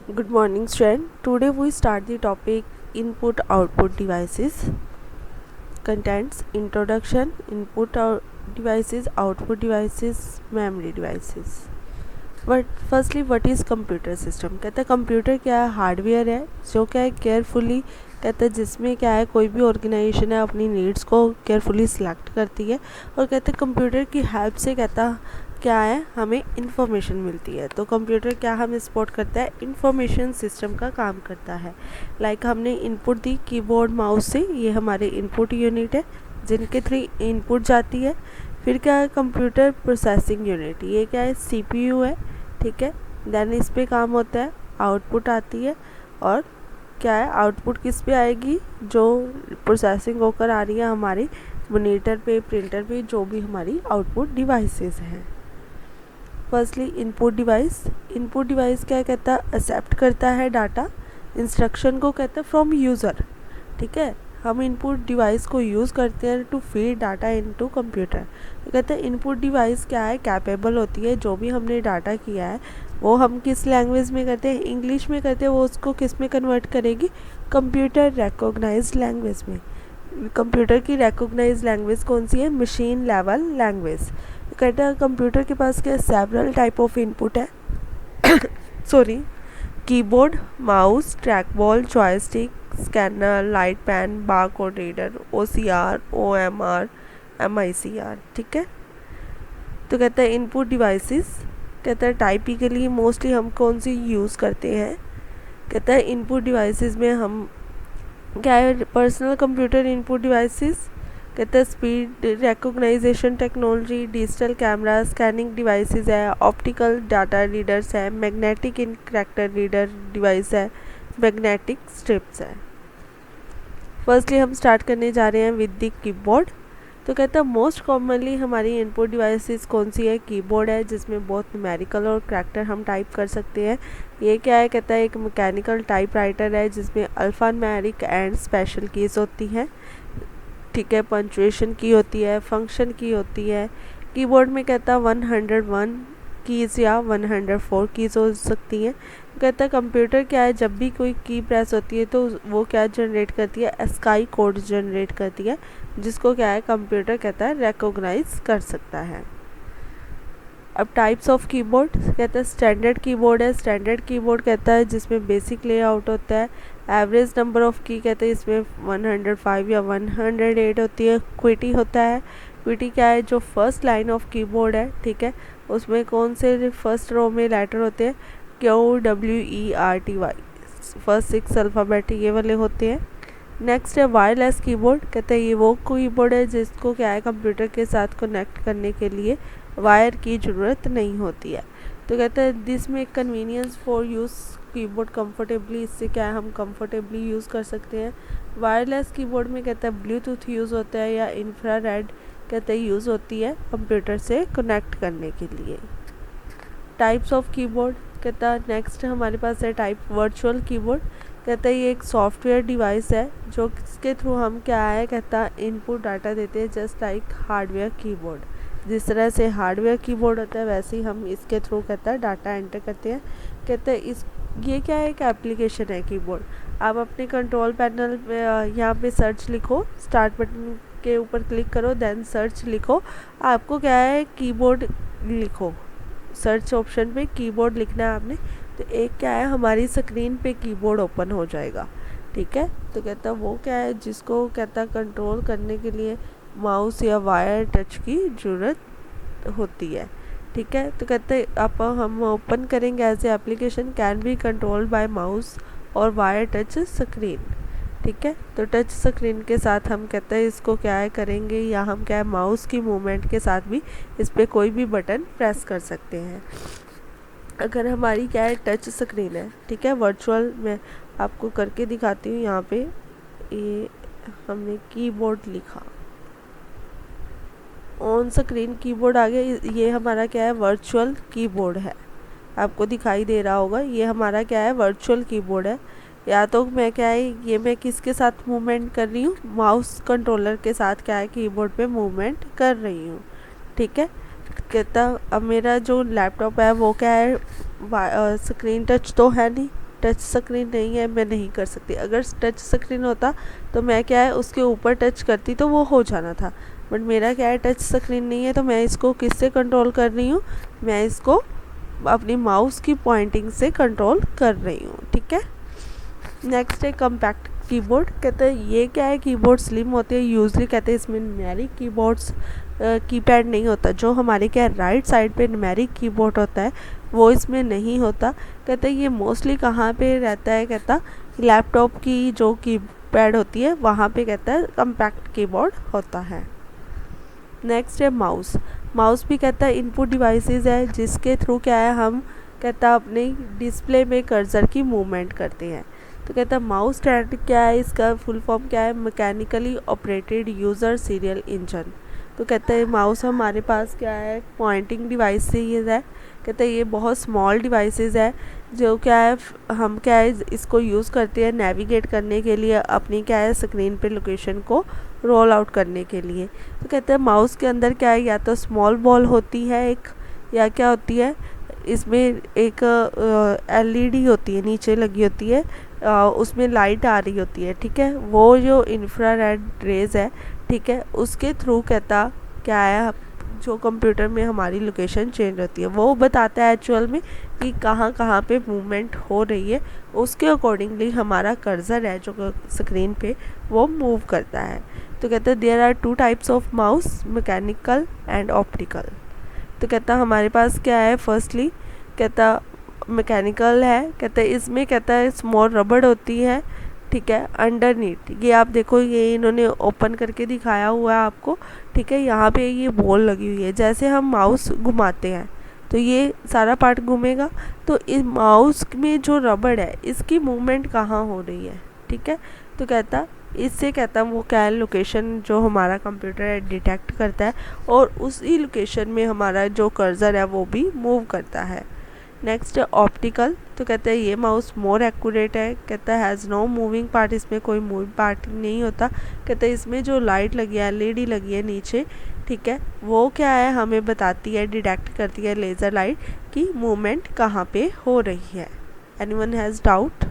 Good morning, student. Today we start the topic input output devices. Contents: introduction, devices, output devices, memory devices. But firstly, what is computer system? कहता है computer क्या है, hardware है जो क्या है carefully कहता है जिसमें क्या है कोई भी ऑर्गेनाइजेशन है अपनी नीड्स को केयरफुली सिलेक्ट करती है और कहते हैं कंप्यूटर की हेल्प से कहता क्या है हमें इंफॉर्मेशन मिलती है। तो कंप्यूटर क्या हमें सपोर्ट करता है, इंफॉर्मेशन सिस्टम का काम करता है। लाइक हमने इनपुट दी कीबोर्ड माउस से, ये हमारे इनपुट यूनिट है जिनके थ्रू इनपुट जाती है। फिर क्या है कंप्यूटर प्रोसेसिंग यूनिट, ये क्या है सीपीयू है, ठीक है। देन इस पे काम होता है, आउटपुट आती है और क्या है आउटपुट किस पे आएगी, जो प्रोसेसिंग होकर आ रही है हमारी मॉनिटर पे, प्रिंटर पे, जो भी हमारी आउटपुट डिवाइसेस हैं। फर्स्टली इनपुट डिवाइस क्या कहता है, एक्सेप्ट करता है डाटा, इंस्ट्रक्शन को कहता है फ्रॉम यूज़र, ठीक है। हम इनपुट डिवाइस को यूज़ करते हैं to feed data into computer. तो कहते हैं इनपुट डिवाइस क्या है कैपेबल होती है, जो भी हमने डाटा किया है वो हम किस लैंग्वेज में करते हैं, इंग्लिश में करते हैं, वो उसको किस में कन्वर्ट करेगी, कंप्यूटर रिकॉग्नाइज्ड लैंग्वेज में। कंप्यूटर की रिकॉग्नाइज्ड लैंग्वेज कौन सी है, मशीन लेवल लैंग्वेज। कहते हैं कंप्यूटर के पास क्या सेवरल टाइप ऑफ इनपुट है sorry, keyboard, mouse, track ball, joystick, scanner, light pen, barcode reader, OCR, OMR, MICR, ठीक है। तो कहता है इनपुट डिवाइसेस, कहता है टाइपिकली मोस्टली हम कौन सी यूज़ करते हैं। कहता है इनपुट डिवाइसेस में हम क्या है, पर्सनल कंप्यूटर इनपुट डिवाइसेस, कहता है speed recognisation technology, digital camera, scanning devices है, ऑप्टिकल डाटा रीडर्स है, मैग्नेटिक कैरेक्टर रीडर डिवाइस है, मैग्नेटिक स्ट्रिप्स है। फर्स्टली हम स्टार्ट करने जा रहे हैं विद द कीबोर्ड। तो कहता है मोस्ट कॉमनली हमारी इनपुट डिवाइसेस कौन सी है, कीबोर्ड है जिसमें बहुत न्यूमेरिकल और कैरेक्टर हम टाइप कर सकते हैं। ये क्या है, कहता है एक मैकेनिकल टाइपराइटर है जिसमें alpha numeric and special keys होती हैं, ठीक है। पंचुएशन की होती है, फंक्शन की होती है। कीबोर्ड में कहता है 101 कीज़ या 104 कीज़ हो सकती हैं। कहता है कंप्यूटर क्या है, जब भी कोई की प्रेस होती है तो वो क्या जनरेट करती है, एस्काई कोड जनरेट करती है, जिसको क्या है कंप्यूटर कहता है रिकॉग्नाइज कर सकता है। अब टाइप्स ऑफ कीबोर्ड, कहता है स्टैंडर्ड कीबोर्ड है, स्टैंडर्ड कीबोर्ड कहता है जिसमें बेसिक लेआउट होता है। एवरेज नंबर ऑफ की कहते हैं इसमें 105 या 108 होती है। क्विटी होता है, क्विटी क्या है जो फर्स्ट लाइन ऑफ कीबोर्ड है, ठीक है, उसमें कौन से फर्स्ट रो में लेटर होते हैं, QWERTY, फर्स्ट 6 अल्फ़ाबेट ये वाले होते हैं। नेक्स्ट है वायरलेस कीबोर्ड, कहते हैं ये वो कीबोर्ड है जिसको क्या है कंप्यूटर के साथ कनेक्ट करने के लिए वायर की ज़रूरत नहीं होती है। तो कहते हैं दिस में convenience for use keyboard comfortably, इससे क्या है हम कंफर्टेबली यूज़ कर सकते हैं। वायरलेस कीबोर्ड में कहता है ब्लूटूथ यूज़ होता है या इंफ्रारेड कहते हैं यूज़ होती है कंप्यूटर से कनेक्ट करने के लिए। टाइप्स ऑफ कीबोर्ड, कहता है नेक्स्ट हमारे पास है टाइप वर्चुअल कीबोर्ड। कहता है ये एक सॉफ्टवेयर डिवाइस है जो इसके थ्रू हम क्या है कहता है इनपुट डाटा देते हैं, जस्ट लाइक हार्डवेयर कीबोर्ड। जिस तरह से हार्डवेयर कीबोर्ड होता है वैसे ही हम इसके थ्रू कहता है डाटा एंटर करते हैं। कहते हैं इस ये क्या है, एक एप्लीकेशन है कीबोर्ड। आप अपने कंट्रोल पैनल में यहाँ पे सर्च लिखो, स्टार्ट बटन के ऊपर क्लिक करो, देन सर्च लिखो, आपको क्या है कीबोर्ड लिखो, सर्च ऑप्शन पे कीबोर्ड लिखना है आपने, तो एक क्या है हमारी स्क्रीन पे कीबोर्ड ओपन हो जाएगा, ठीक है। तो कहता है वो क्या है जिसको कहता है कंट्रोल करने के लिए माउस या वायर टच की ज़रूरत होती है, ठीक है। तो कहते हैं अब हम ओपन करेंगे as a application can be control by mouse और वायर टच स्क्रीन, ठीक है। तो टच स्क्रीन के साथ हम कहते हैं इसको क्या है करेंगे, या हम क्या है माउस की मूवमेंट के साथ भी इस पर कोई भी बटन प्रेस कर सकते हैं। अगर हमारी क्या है टच स्क्रीन है, ठीक है, वर्चुअल में आपको करके दिखाती हूँ। यहाँ पे ये हमने कीबोर्ड लिखा, ऑन स्क्रीन कीबोर्ड आ गया, ये हमारा क्या है वर्चुअल कीबोर्ड है, आपको दिखाई दे रहा होगा, ये हमारा क्या है वर्चुअल कीबोर्ड है। या तो मैं क्या है ये मैं किसके साथ मूवमेंट कर रही हूँ, माउस कंट्रोलर के साथ क्या है कीबोर्ड पे मूवमेंट कर रही हूँ, ठीक है। कहता अब मेरा जो लैपटॉप है वो क्या है स्क्रीन टच तो है नहीं, टच स्क्रीन नहीं है, मैं नहीं कर सकती। अगर टच स्क्रीन होता तो मैं क्या है उसके ऊपर टच करती तो वो हो जाना था, बट मेरा क्या है टच स्क्रीन नहीं है, तो मैं इसको किससे कंट्रोल कर रही हूँ, मैं इसको अपनी माउस की पॉइंटिंग से कंट्रोल कर रही हूँ। ठीक है। नेक्स्ट है कम्पैक्ट कीबोर्ड। कहते हैं ये क्या है, कीबोर्ड स्लिम होती है, यूजली कहते हैं इसमें न्यूमेरिक कीबोर्ड्स कीपैड नहीं होता। जो हमारे क्या है राइट साइड पे न्यूमेरिक कीबोर्ड होता है वो इसमें नहीं होता। कहते हैं ये मोस्टली कहाँ पे रहता है, कहता लैपटॉप की जो कीपैड होती है वहाँ पे कहता है कम्पैक्ट कीबोर्ड होता है। नेक्स्ट है माउस। माउस भी कहता है इनपुट डिवाइसेस है जिसके थ्रू क्या है हम कहता अपने डिस्प्ले में कर्सर की मूवमेंट करते हैं। तो कहता है माउस स्टैंड क्या है, इसका फुल फॉर्म क्या है, mechanically operated user serial engine. तो कहते हैं माउस हमारे पास क्या है पॉइंटिंग डिवाइस से ये है। कहते हैं ये बहुत स्मॉल डिवाइसेस है जो क्या है हम क्या है इसको यूज़ करते हैं नेविगेट करने के लिए, अपनी क्या है स्क्रीन पे लोकेशन को रोल आउट करने के लिए। तो कहते हैं माउस के अंदर क्या है या तो स्मॉल बॉल होती है एक, या क्या होती है इसमें एक एलईडी होती है नीचे लगी होती है, उसमें लाइट आ रही होती है। ठीक है। वो जो इंफ्रारेड रेज है, ठीक है, उसके थ्रू कहता क्या है जो कंप्यूटर में हमारी लोकेशन चेंज होती है वो बताता है एक्चुअल में कि कहाँ कहाँ पे मूवमेंट हो रही है, उसके अकॉर्डिंगली हमारा कर्सर है जो स्क्रीन पे वो मूव करता है। तो कहता है there are 2 types of mouse, mechanical and optical. तो कहता हमारे पास क्या है फर्स्टली कहता मैकेनिकल है। कहता है इसमें कहता है स्मॉल रबड़ होती है। ठीक है। अंडरनीथ ये आप देखो ये इन्होंने ओपन करके दिखाया हुआ है आपको। ठीक है। यहाँ पे ये बॉल लगी हुई है, जैसे हम माउस घुमाते हैं तो ये सारा पार्ट घूमेगा। तो इस माउस में जो रबड़ है इसकी मूवमेंट कहाँ हो रही है। ठीक है। तो कहता इससे कहता वो क्या है लोकेशन जो हमारा कंप्यूटर है डिटेक्ट करता है और उसी लोकेशन में हमारा जो कर्सर है वो भी मूव करता है। Next optical. तो कहते हैं ये माउस मोर एक्यूरेट है। कहता है हैज़ नो मूविंग पार्ट, इसमें कोई मूविंग पार्ट नहीं होता। कहते हैं इसमें जो लाइट लगी है एलईडी लगी है नीचे, ठीक है, वो क्या है हमें बताती है डिटेक्ट करती है लेज़र लाइट की मूवमेंट कहाँ पे हो रही है। Anyone has doubt?